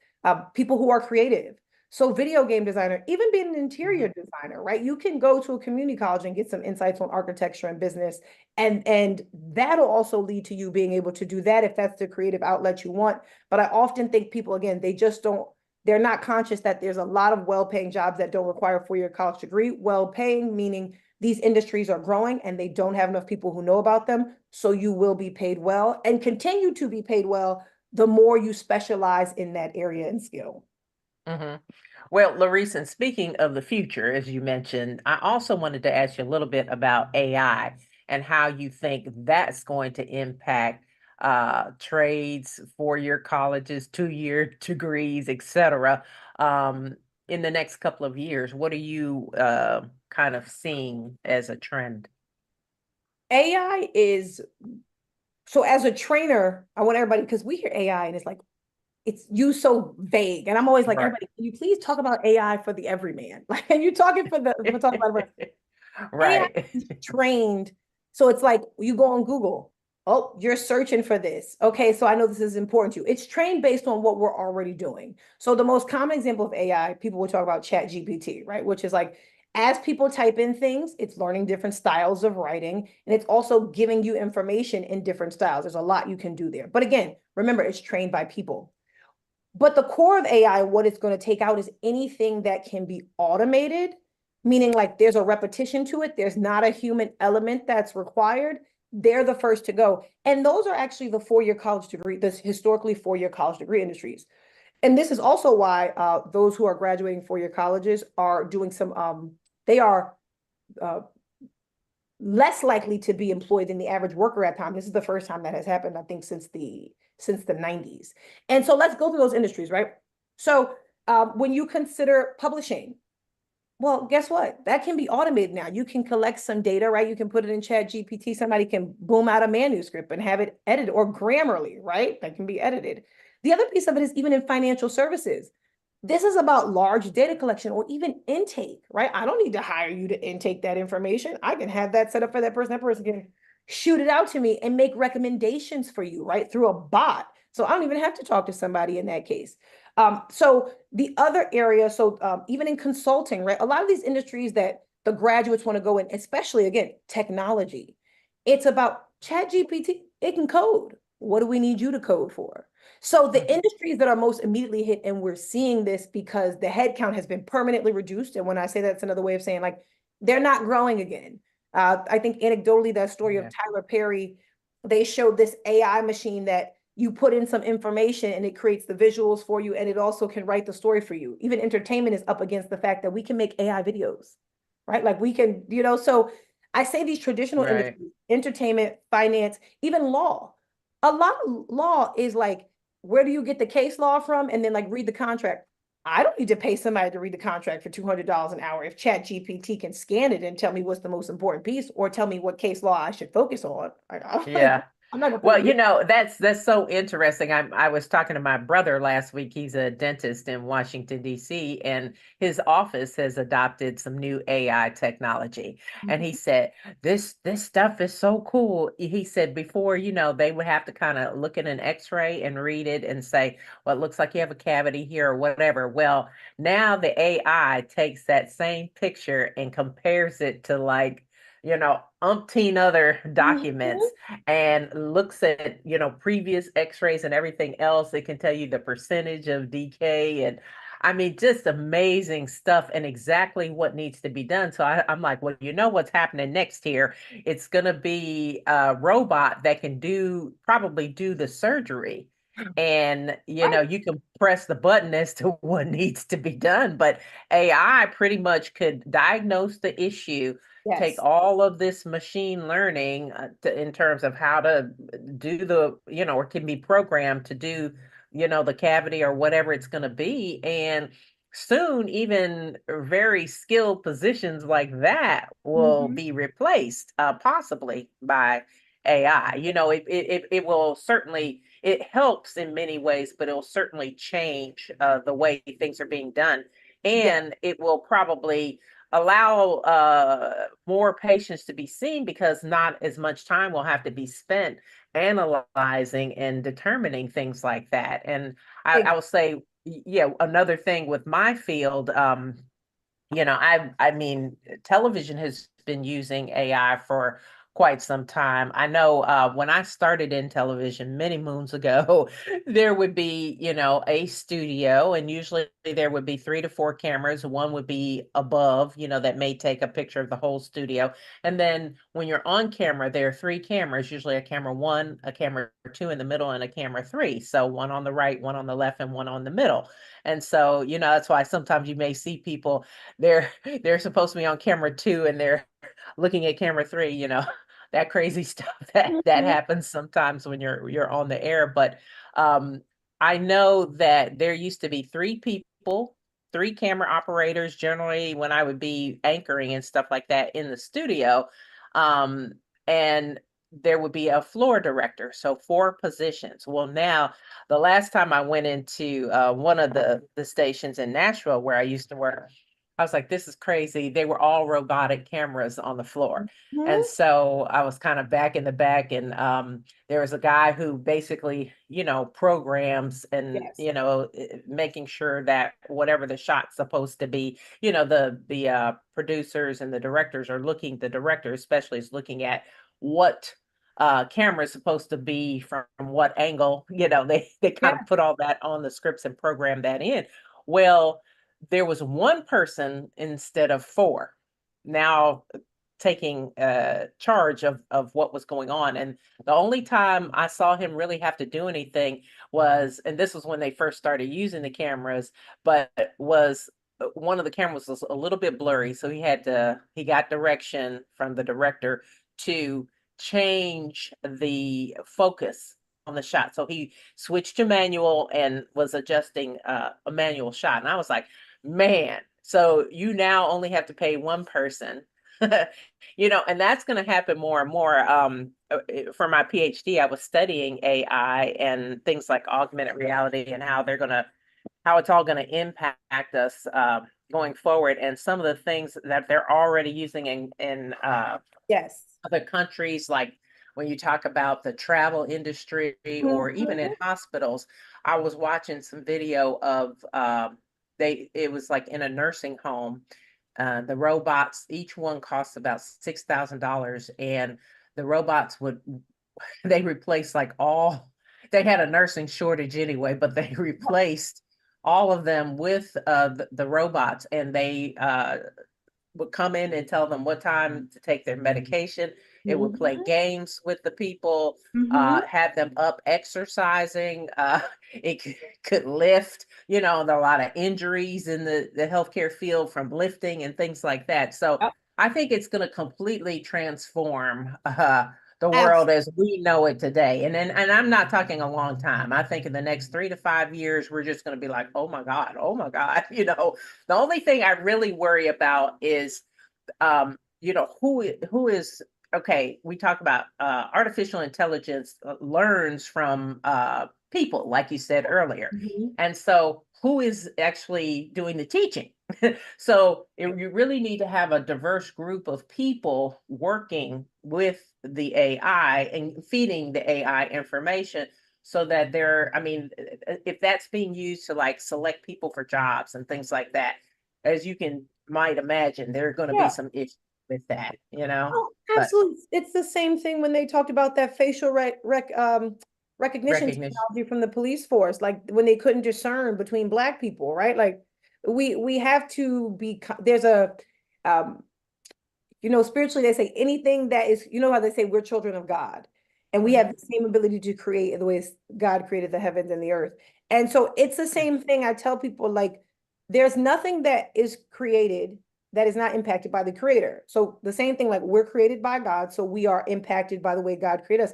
people who are creative. So video game designer, even being an interior designer, right? You can go to a community college and get some insights on architecture and business. And that'll also lead to you being able to do that if that's the creative outlet you want. But I often think people, again, they're not conscious that there's a lot of well-paying jobs that don't require a four-year college degree. Well-paying, meaning these industries are growing and they don't have enough people who know about them. So you will be paid well and continue to be paid well the more you specialize in that area and skill. Mm-hmm. Well, Larice, and speaking of the future, as you mentioned, I also wanted to ask you a little bit about AI and how you think that's going to impact trades, four-year colleges, two-year degrees, etc. Um, in the next couple of years. What are you kind of seeing as a trend? AI is so as a trainer, I want everybody because we hear AI and it's like it's used so vague. And I'm always like, Right. everybody, can you please talk about AI for the everyman? Like, and you talking for talking about AI Right. is trained. So it's like you go on Google. Oh, you're searching for this. Okay, so I know this is important to you. It's trained based on what we're already doing. So the most common example of AI, people will talk about Chat GPT, right? Which is like as people type in things, it's learning different styles of writing, and it's also giving you information in different styles. There's a lot you can do there. But again, remember, it's trained by people. But the core of AI, what it's going to take out is anything that can be automated, meaning like there's a repetition to it, there's not a human element that's required. They're the first to go. And those are actually the four-year college degree, this historically four-year college degree industries. And this is also why those who are graduating four-year colleges are doing they are uh, less likely to be employed than the average worker at time. This is the first time that has happened, I think, since the 90s. And so let's go through those industries, right? So when you consider publishing, well, guess what? That can be automated now. You can collect some data, right? You can put it in Chat GPT. Somebody can boom out a manuscript and have it edited, or Grammarly, right? That can be edited. The other piece of it is even in financial services. This is about large data collection or even intake, right? I don't need to hire you to intake that information. I can have that set up for that person. That person can shoot it out to me and make recommendations for you, right? Through a bot. So I don't even have to talk to somebody in that case. So the other area, even in consulting, right? A lot of these industries that the graduates want to go in, especially again, technology, it's about Chat GPT. It can code. What do we need you to code for? So the industries that are most immediately hit, and we're seeing this because the headcount has been permanently reduced. And when I say that's another way of saying like they're not growing again. I think anecdotally, that story of Tyler Perry, they showed this AI machine that you put in some information and it creates the visuals for you, and it also can write the story for you. Even entertainment is up against the fact that we can make AI videos, right? Like we can, so I say these traditional Right. industries, entertainment, finance, even law. A lot of law is like, where do you get the case law from? And then like read the contract. I don't need to pay somebody to read the contract for $200 an hour if Chat GPT can scan it and tell me what's the most important piece or tell me what case law I should focus on. Yeah. I'm not gonna Well, pay. that's so interesting. I was talking to my brother last week. He's a dentist in Washington, D.C., and his office has adopted some new AI technology. And he said, this stuff is so cool. He said before, they would have to kind of look at an X-ray and read it and say, well, it looks like you have a cavity here or whatever. Well, now the AI takes that same picture and compares it to like, umpteen other documents Mhm. and looks at, previous x-rays and everything else. It can tell you the percentage of decay, and I mean, just amazing stuff and exactly what needs to be done. So I'm like, well, what's happening next here? It's going to be a robot that can probably do the surgery. And, Right. you can press the button as to what needs to be done, but AI pretty much could diagnose the issue, take Yes. all of this machine learning in terms of how to do or can be programmed to do, the cavity or whatever it's going to be. And soon, even very skilled positions like that will Mhm. be replaced, possibly by AI. It will certainly, it helps in many ways, but it'll certainly change the way things are being done. Yeah. And it will probably allow more patients to be seen because not as much time will have to be spent analyzing and determining things like that. And I will say yeah, another thing with my field, I mean, television has been using AI for quite some time. I know when I started in television many moons ago, there would be, a studio, and usually there would be 3 to 4 cameras. One would be above, that may take a picture of the whole studio. And then when you're on camera, there are 3 cameras, usually a camera one, a camera two in the middle, and a camera three. So one on the right, one on the left, and one on the middle. And so, that's why sometimes you may see people they're they're supposed to be on camera 2 and they're looking at camera 3, that crazy stuff that Mhm. happens sometimes when you're on the air. But um I know that there used to be 3 people, 3 camera operators generally when I would be anchoring and stuff like that in the studio. And there would be a floor director, so 4 positions. Well, now the last time I went into one of the stations in Nashville where I used to work, I was like, this is crazy. They were all robotic cameras on the floor. And Mhm. so I was kind of back in the back, and there was a guy who basically, programs and, Yes. making sure that whatever the shot's supposed to be, the producers and the directors are looking, the director especially is looking at what camera is supposed to be from what angle, they kind Yeah. of put all that on the scripts and program that in. Well, there was 1 person instead of 4 now taking charge of what was going on. And the only time I saw him really have to do anything was, and this was when they first started using the cameras, but was one of the cameras was a little bit blurry, so he got direction from the director to change the focus on the shot. So he switched to manual and was adjusting a manual shot. And I was like, man, so you now only have to pay 1 person. And that's going to happen more and more. For my PhD, I was studying AI and things like augmented reality and how it's all going to impact us going forward. And some of the things that they're already using in Yes. other countries, like when you talk about the travel industry or even in Mhm. hospitals. I was watching some video of it was like in a nursing home. The robots, each one costs about $6,000, and the robots would they replaced like all they had a nursing shortage anyway, but they replaced all of them with the robots, and they would come in and tell them what time to take their medication. It would play Mhm. games with the people, Mhm. had them up exercising. It could lift, there are a lot of injuries in the healthcare field from lifting and things like that. So Yep. I think it's going to completely transform the world Absolutely. as we know it today. And I'm not talking a long time. I think in the next 3 to 5 years, we're just going to be like, oh my God, the only thing I really worry about is, who is okay. We talk about artificial intelligence learns from people, like you said earlier, Mhm. and so who is actually doing the teaching? So you really need to have a diverse group of people working with the AI and feeding the AI information so that I mean, if that's being used to like select people for jobs and things like that, as you might imagine, there are going to be Yeah. some issues with that, Oh, but absolutely. It's the same thing when they talked about that facial recognition recognition. technology from the police force, like when they couldn't discern between black people, right? Like we have to be there's a um spiritually they say anything that is, how they say we're children of God, and we have Mhm. the same ability to create in the ways God created the heavens and the earth. And so it's the same thing. I tell people, like, there's nothing that is created that is not impacted by the creator. So the same thing, like we're created by God, so we are impacted by the way God created us.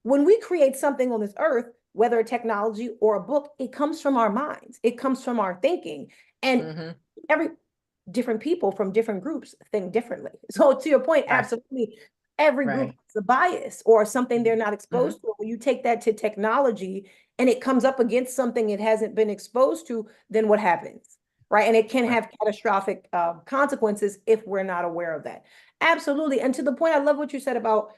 When we create something on this earth, whether a technology or a book, it comes from our minds, it comes from our thinking. And Mhm. every different people from different groups think differently. So to your point, Right. absolutely, every group Right. has a bias or something they're not Mhm. exposed to. When you take that to technology and it comes up against something it hasn't been exposed to, then what happens? Right. And it can Right. have catastrophic consequences if we're not aware of that. Absolutely. And to the point, I love what you said about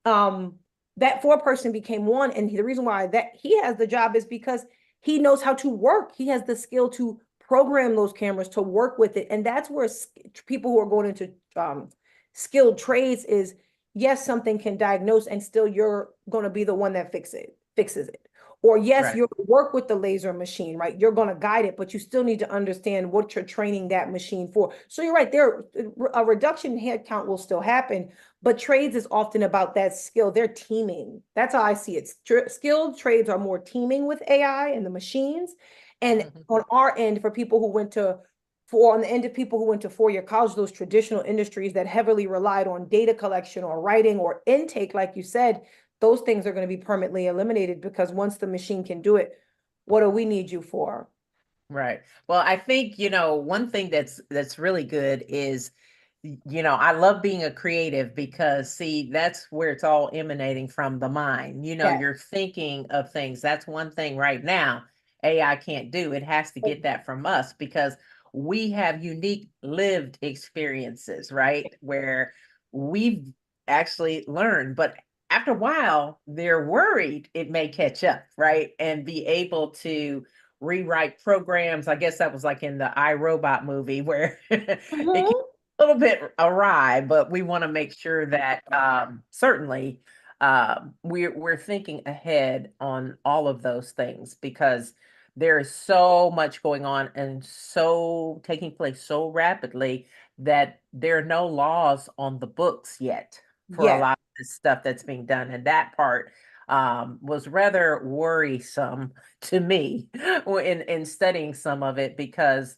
um, that 4 person became 1. And the reason why that he has the job is because He knows how to work. He has the skill to program those cameras to work with it. And that's where people who are going into skilled trades is, yes, something can diagnose and still you're going to be the one that fixes it. Or yes, Right. you'll work with the laser machine, right? You're going to guide it, but you still need to understand what you're training that machine for. So you're right, a reduction in headcount will still happen, but trades is often about that skill. They're teaming. That's how I see it. Skilled trades are more teaming with AI and the machines. And on our end, for people who went to on the end of people who went to four-year college, those traditional industries that heavily relied on data collection or writing or intake, like you said, those things are going to be permanently eliminated because once the machine can do it, what do we need you for? Right. Well, I think, one thing that's really good is, I love being a creative because see, that's where it's all emanating from the mind. Yeah. You're thinking of things. That's one thing right now AI can't do. It has to get that from us because we have unique lived experiences, right? Where we've actually learned, but after a while, they're worried it may catch up, right? And be able to rewrite programs. I guess that was like in the iRobot movie where it can Mhm. a little bit awry, but we want to make sure that certainly we're thinking ahead on all of those things because there is so much going on and so taking place so rapidly that there are no laws on the books yet for a Yeah. lot of this stuff that's being done. And that part was rather worrisome to me in studying some of it because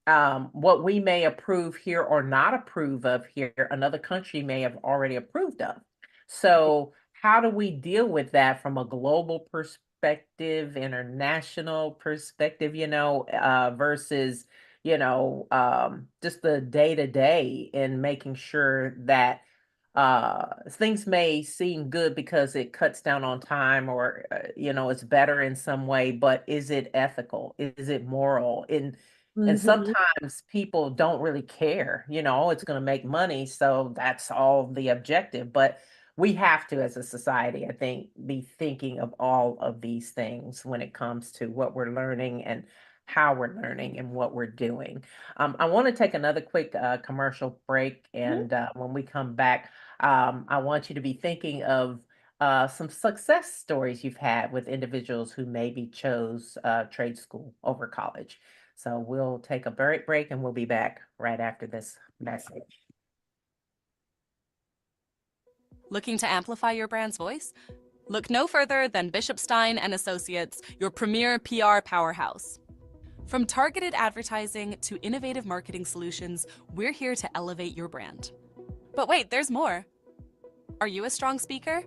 what we may approve here or not approve of here, another country may have already approved of. So, how do we deal with that from a global perspective, international perspective, versus, just the day to day in making sure that things may seem good because it cuts down on time or, it's better in some way, but is it ethical? Is it moral? And Mhm. sometimes people don't really care, it's going to make money. So that's all the objective. But we have to, as a society, I think, be thinking of all of these things when it comes to what we're learning and how we're learning and what we're doing. I want to take another quick commercial break. Mhm. And when we come back, I want you to be thinking of some success stories you've had with individuals who maybe chose trade school over college. So we'll take a break and we'll be back right after this message. Looking to amplify your brand's voice? Look no further than Bishop Stein and Associates, your premier PR powerhouse. From targeted advertising to innovative marketing solutions, we're here to elevate your brand. But wait, there's more. Are you a strong speaker?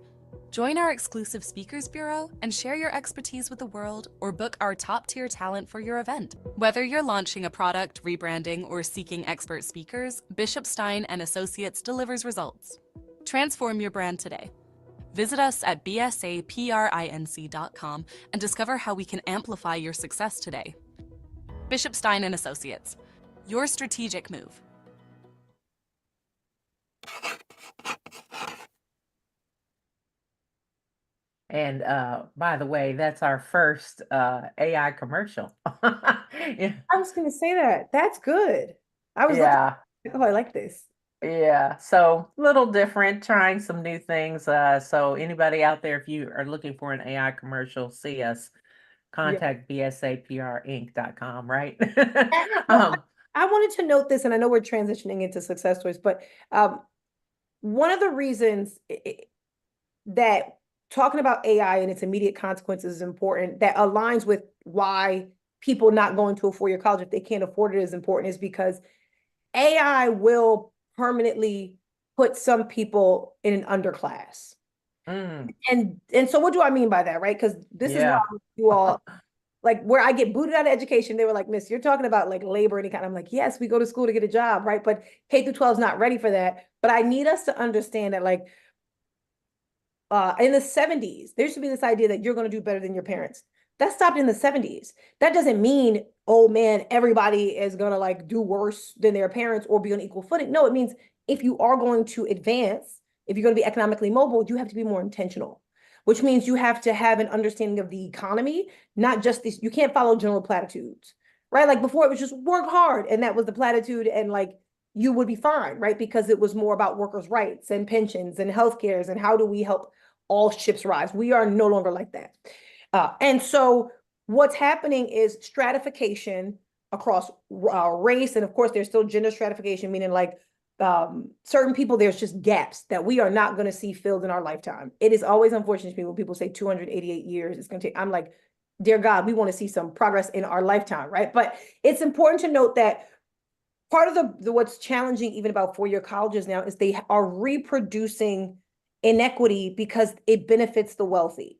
Join our exclusive Speakers Bureau and share your expertise with the world or book our top-tier talent for your event. Whether you're launching a product, rebranding, or seeking expert speakers, Bishop Stein and Associates delivers results. Transform your brand today. Visit us at bsaprinc.com and discover how we can amplify your success today. Bishop Stein and Associates, your strategic move. And by the way, that's our first AI commercial. Yeah. I was going to say that. That's good. I was looking, Yeah. oh, I like this. Yeah. So little different, trying some new things. So anybody out there, if you are looking for an AI commercial, see us, Yeah. contact bsaprinc.com, right? So um, I wanted to note this, and I know we're transitioning into success stories, but one of the reasons that talking about AI and its immediate consequences is important, that aligns with why people not going to a four-year college if they can't afford it is important, is because AI will permanently put some people in an underclass. mm, And so what do I mean by that, right? Because this is why yeah. you all, like, where I get booted out of education, they were like, Miss, you're talking about like labor, any kind. I'm like, yes, we go to school to get a job, right? But K through 12 is not ready for that. But I need us to understand that, like, in the 70s, there used to be this idea that you're going to do better than your parents. That stopped in the 70s. That doesn't mean, oh man, everybody is going to like do worse than their parents or be on equal footing. No, it means if you are going to advance, if you're going to be economically mobile, you have to be more intentional. which means you have to have an understanding of the economy, not just this. You can't follow general platitudes, right? Like before, it was just work hard, and that was the platitude, and like you would be fine, right? Because it was more about workers' rights and pensions and healthcares and how do we help all ships rise. We are no longer like that. And so what's happening is stratification across race, and of course, there's still gender stratification, meaning like certain people, there's just gaps that we are not going to see filled in our lifetime. It is always unfortunate to me when people say 288 years it's going to take. I'm like, dear God, we want to see some progress in our lifetime, right? But it's important to note that part of the what's challenging even about four-year colleges now is they are reproducing inequity because it benefits the wealthy.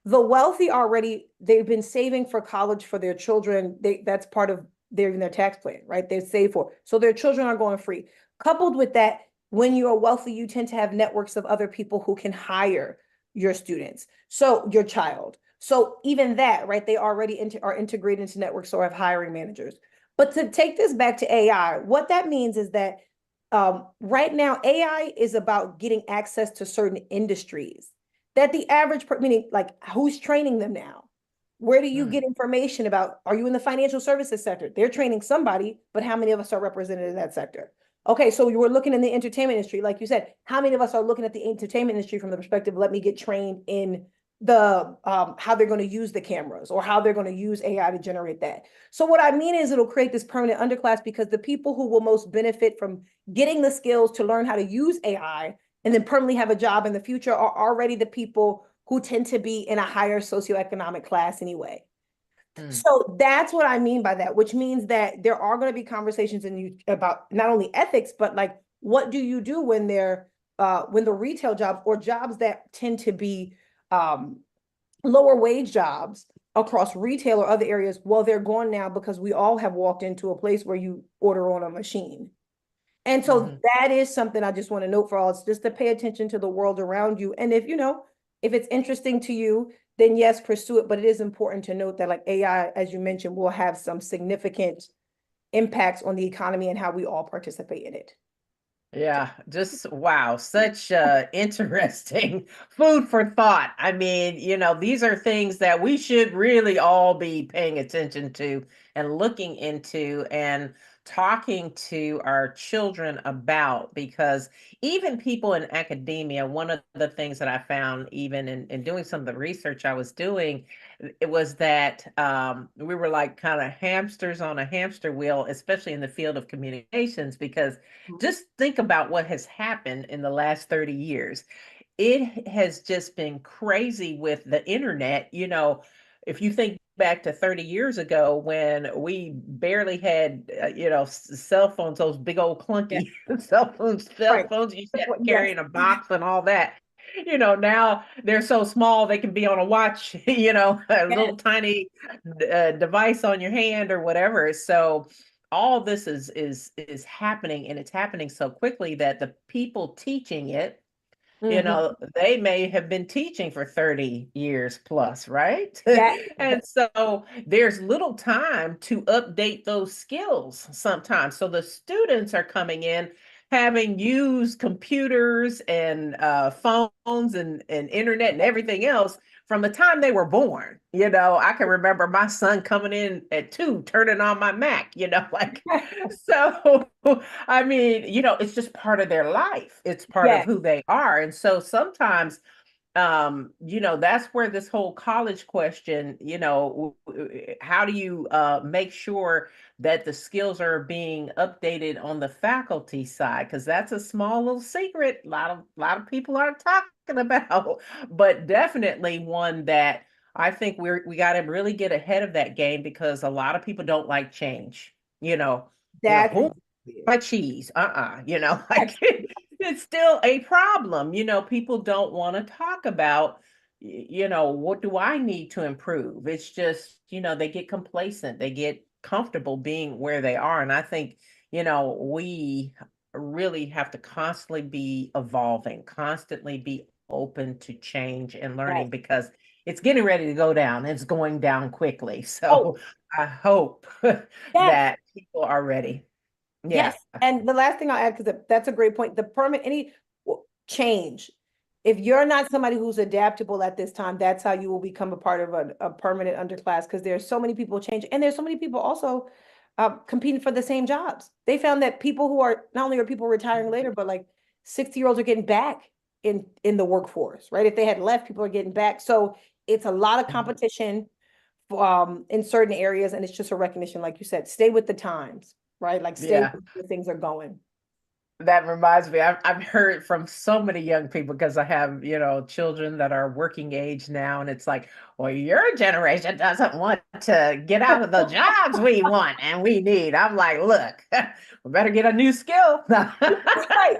The wealthy already, they've been saving for college for their children. That's part of their tax plan, right? They save for. So their children are going free. Coupled with that, when you are wealthy, you tend to have networks of other people who can hire your students. So your child. So even that, right? They already are integrated into networks or have hiring managers. But to take this back to AI, what that means is that right now, AI is about getting access to certain industries that the average, meaning like who's training them now? Where do you get information about? Are you in the financial services sector? They're training somebody, but how many of us are represented in that sector? Okay, so you were looking in the entertainment industry, like you said, how many of us are looking at the entertainment industry from the perspective, let me get trained in the how they're going to use the cameras or how they're going to use AI to generate that. So what I mean is it'll create this permanent underclass because the people who will most benefit from getting the skills to learn how to use AI and then permanently have a job in the future are already the people who tend to be in a higher socioeconomic class anyway. So that's what I mean by that, which means that there are going to be conversations in you about not only ethics, but like what do you do when they're when the retail jobs or jobs that tend to be lower wage jobs across retail or other areas, well, they're gone now because we all have walked into a place where you order on a machine. And so that is something I just want to note for all. It's just to pay attention to the world around you. And if, if it's interesting to you, then yes, pursue it. But it is important to note that like AI, as you mentioned, will have some significant impacts on the economy and how we all participate in it. Yeah, just wow, such interesting food for thought. I mean, these are things that we should really all be paying attention to and looking into and talking to our children about because even people in academia, one of the things that I found even in doing some of the research I was doing, it was that we were like kind of hamsters on a hamster wheel, especially in the field of communications, because just think about what has happened in the last 30 years. It has just been crazy with the internet. If you think back to 30 years ago when we barely had, cell phones, those big old Yeah. clunky cell phones you used to carry Yes. in a box and all that. Now they're so small they can be on a watch, a Yes. little tiny device on your hand or whatever. So all this is happening and it's happening so quickly that the people teaching it, Mm-hmm. they may have been teaching for 30 years plus, right? That, And so there's little time to update those skills sometimes. So the students are coming in having used computers and phones and internet and everything else from the time they were born. I can remember my son coming in at 2, turning on my Mac, like, so I mean, it's just part of their life. It's part of yeah, who they are. And so sometimes, that's where this whole college question, how do you make sure that the skills are being updated on the faculty side? Because that's a small little secret. A lot of people aren't talking about, but definitely one that I think we got to really get ahead of that game because a lot of people don't like change. that's Who exactly it. my cheese? Like it's still a problem. People don't want to talk about, what do I need to improve? It's just, they get complacent, they get comfortable being where they are. And I think, we really have to constantly be evolving, constantly be open to change and Yes. learning because it's getting ready to go down. It's going down quickly. Oh, So I hope yes. that people are ready. Yeah. Yes. And the last thing I'll add, because that's a great point, the permanent, any change if you're not somebody who's adaptable at this time, that's how you will become a part of a permanent underclass, because there's so many people changing, and there's so many people also competing for the same jobs. They found that people who are, not only are people retiring later, but like 60-year-olds are getting back in the workforce, right? If they had left, people are getting back. So it's a lot of competition in certain areas, and it's just a recognition, like you said, stay with the times, right? Like stay Yeah. where things are going. That reminds me, I've heard from so many young people because I have, children that are working age now, and it's like, well, your generation doesn't want to get out of the jobs we want and we need. I'm like, look, we better get a new skill. Right, right.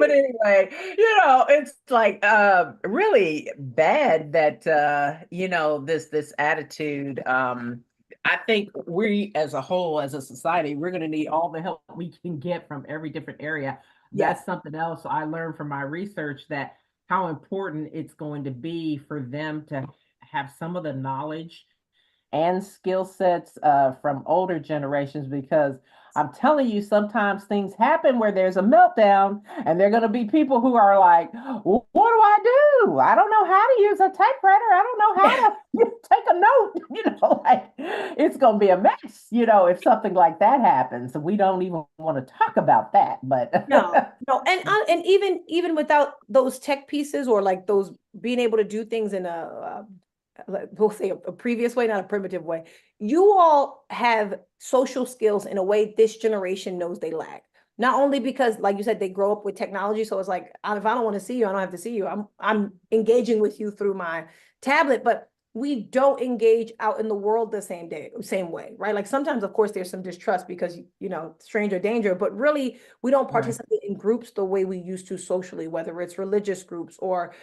But anyway, it's like really bad that this attitude. I think we as a whole, as a society, we're going to need all the help we can get from every different area. Yes. That's something else I learned from my research, that how important it's going to be for them to have some of the knowledge and skill sets from older generations, because I'm telling you, sometimes things happen where there's a meltdown, and there are going to be people who are like, well, what do I do? I don't know how to use a typewriter. I don't know how to take a note. Like it's going to be a mess, if something like that happens. We don't even want to talk about that. But no, and even without those tech pieces, or like those being able to do things in we'll say a previous way, not a primitive way. You all have social skills in a way this generation knows they lack. Not only because, like you said, they grow up with technology, so it's like, if I don't want to see you, I don't have to see you. I'm engaging with you through my tablet, but we don't engage out in the world the same way, right? Like sometimes, of course, there's some distrust because stranger danger, but really we don't participate in groups the way we used to socially, whether it's religious groups or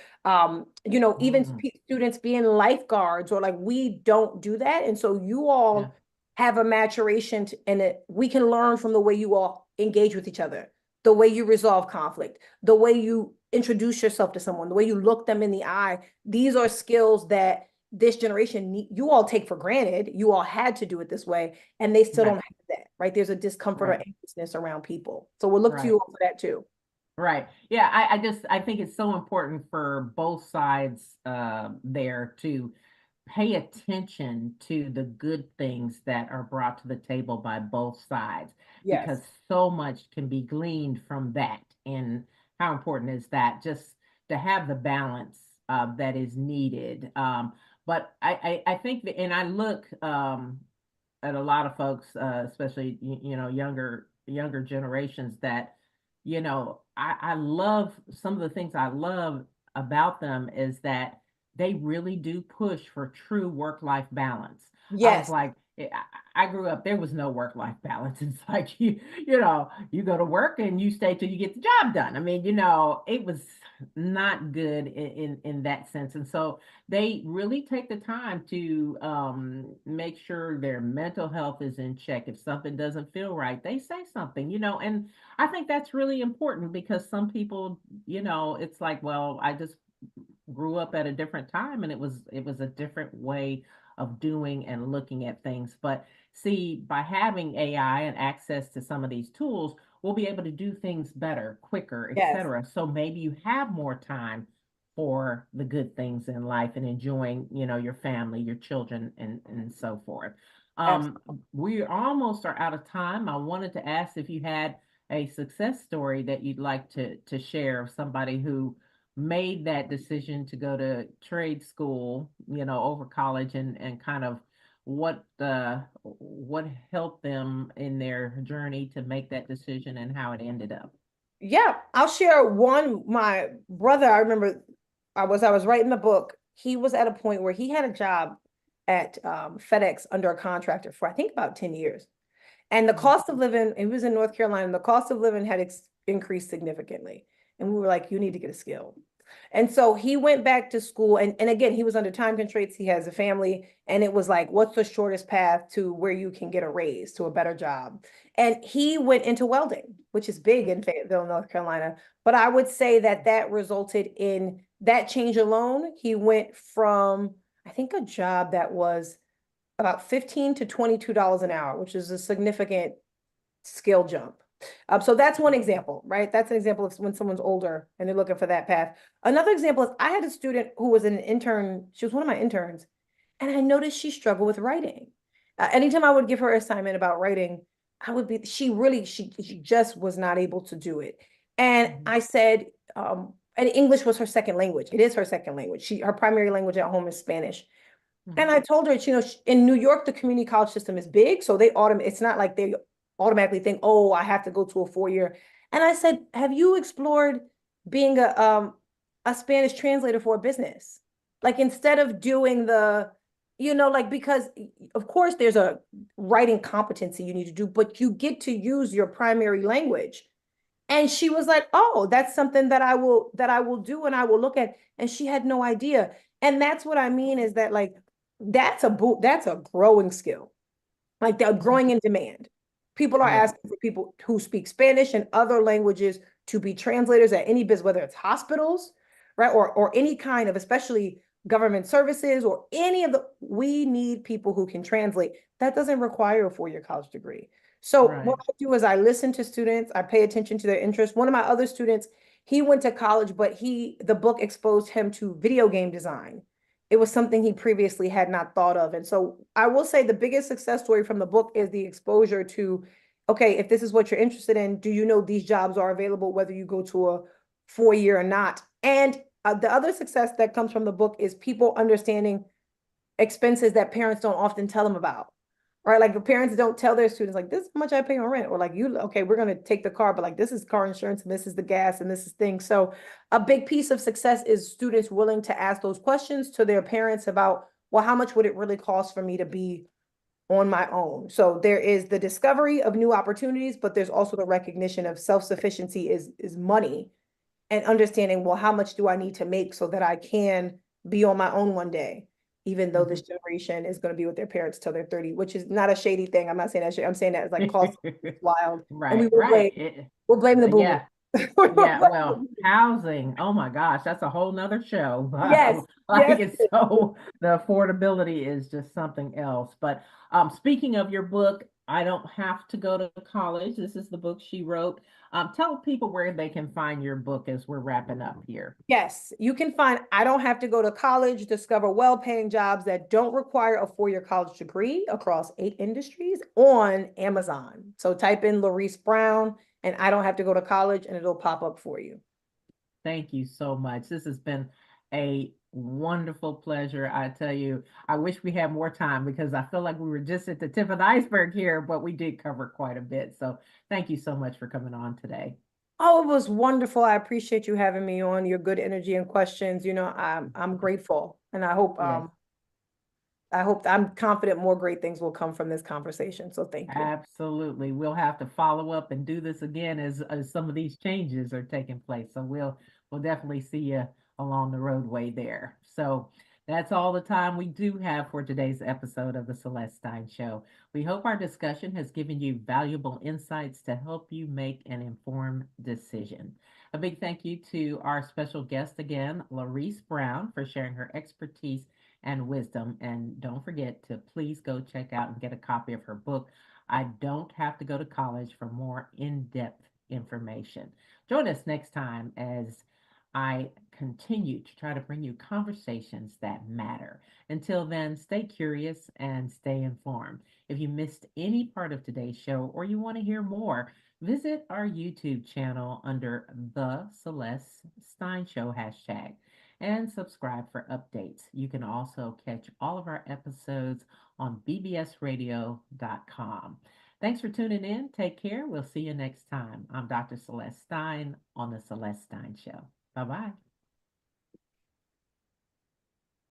even students being lifeguards, or like we don't do that. And so you all have a maturation and we can learn from the way you all engage with each other, the way you resolve conflict, the way you introduce yourself to someone, the way you look them in the eye. These are skills that this generation, you all take for granted. You all had to do it this way, and they still don't have that, right? There's a discomfort or anxiousness around people. So we'll look to you all for that too. Right. Yeah, I think it's so important for both sides there to pay attention to the good things that are brought to the table by both sides, Yes. because so much can be gleaned from that. And how important is that, just to have the balance that is needed. But I think that, and I look at a lot of folks, especially younger generations, that I love, some of the things I love about them is that they really do push for true work-life balance. I was Yes. like, I grew up, there was no work-life balance. It's like you go to work and you stay till you get the job done. I mean, it was not good in that sense. And so they really take the time to make sure their mental health is in check. If something doesn't feel right, they say something, and I think that's really important, because some people, it's like, well, I just grew up at a different time, and it was a different way of doing and looking at things. But see, by having AI and access to some of these tools, we'll be able to do things better, quicker, Yes. etc. So maybe you have more time for the good things in life and enjoying, your family, your children, and so forth. We almost are out of time. I wanted to ask if you had a success story that you'd like to share, of somebody who made that decision to go to trade school, over college, and kind of what helped them in their journey to make that decision and how it ended up. Yeah, I'll share one. My brother, I remember I was writing the book. He was at a point where he had a job at FedEx under a contractor for I think about 10 years. And the cost of living, he was in North Carolina, and the cost of living had increased significantly. And we were like, you need to get a skill. And so he went back to school, and again, he was under time constraints. He has a family, and it was like, what's the shortest path to where you can get a raise to a better job? And he went into welding, which is big in Fayetteville, North Carolina. But I would say that resulted in that change alone. He went from, I think, a job that was about $15 to $22 an hour, which is a significant skill jump. So that's one example, right? That's an example of when someone's older and they're looking for that path. Another example is I had a student who was an intern. She was one of my interns, and I noticed she struggled with writing. Anytime I would give her an assignment about writing, she just was not able to do it. And I said, and English was her second language. It is her second language. Her primary language at home is Spanish. And I told her, in New York, the community college system is big, so it's not like they automatically think, oh, I have to go to a 4 year. And I said, have you explored being a Spanish translator for a business? Like instead of doing because of course there's a writing competency you need to do, but you get to use your primary language. And she was like, oh, that's something that I will do and I will look at. And she had no idea. And that's what I mean is that like that's a growing skill. Like they're growing in demand. People are Yeah. asking for people who speak Spanish and other languages to be translators at any business, whether it's hospitals, right? Or any kind of, especially government services or we need people who can translate. That doesn't require a 4 year college degree. So Right. what I do is I listen to students, I pay attention to their interests. One of my other students, he went to college, but the book exposed him to video game design. It was something he previously had not thought of. And so I will say the biggest success story from the book is the exposure to, okay, if this is what you're interested in, do you know these jobs are available whether you go to a 4 year or not? And the other success that comes from the book is people understanding expenses that parents don't often tell them about. Right, like the parents don't tell their students like this is how much I pay on rent, or like okay, we're gonna take the car, but like this is car insurance and this is the gas and this is things. So a big piece of success is students willing to ask those questions to their parents about, well, how much would it really cost for me to be on my own? So there is the discovery of new opportunities, but there's also the recognition of self-sufficiency is money, and understanding, well, how much do I need to make so that I can be on my own one day, even though this generation is going to be with their parents till they're 30, which is not a shady thing. I'm not saying that shit. I'm saying that it's like cost wild. And we Right, will right. we'll blame the boomers. Yeah, yeah. Well, housing. Oh my gosh, that's a whole nother show. Yes, Like yes. it's so the affordability is just something else. But speaking of your book, I don't have to go to college. This is the book she wrote. Tell people where they can find your book as we're wrapping up here. Yes, you can find I Don't Have to Go to College, discover well-paying jobs that don't require a 4 year college degree across 8 industries on Amazon. So type in Larice Brown and I Don't Have to Go to College and it'll pop up for you. Thank you so much. This has been a wonderful pleasure. I tell you, I wish we had more time because I feel like we were just at the tip of the iceberg here, but we did cover quite a bit. So thank you so much for coming on today. Oh, it was wonderful. I appreciate you having me on, your good energy and questions. I'm grateful and Yes, I'm confident more great things will come from this conversation. So thank you. absolutely. We'll have to follow up and do this again as some of these changes are taking place. So we'll definitely see you along the roadway there. So that's all the time we do have for today's episode of the Celestine Show. We hope our discussion has given you valuable insights to help you make an informed decision. A big thank you to our special guest again, Larice Brown, for sharing her expertise and wisdom. And don't forget to please go check out and get a copy of her book, I Don't Have to Go to College, for more in depth information. Join us next time as I continue to try to bring you conversations that matter. Until then, stay curious and stay informed. If you missed any part of today's show or you want to hear more, visit our YouTube channel under the Celeste Stein Show hashtag and subscribe for updates. You can also catch all of our episodes on bbsradio.com. Thanks for tuning in. Take care. We'll see you next time. I'm Dr. Celeste Stein on The Celeste Stein Show. Bye bye.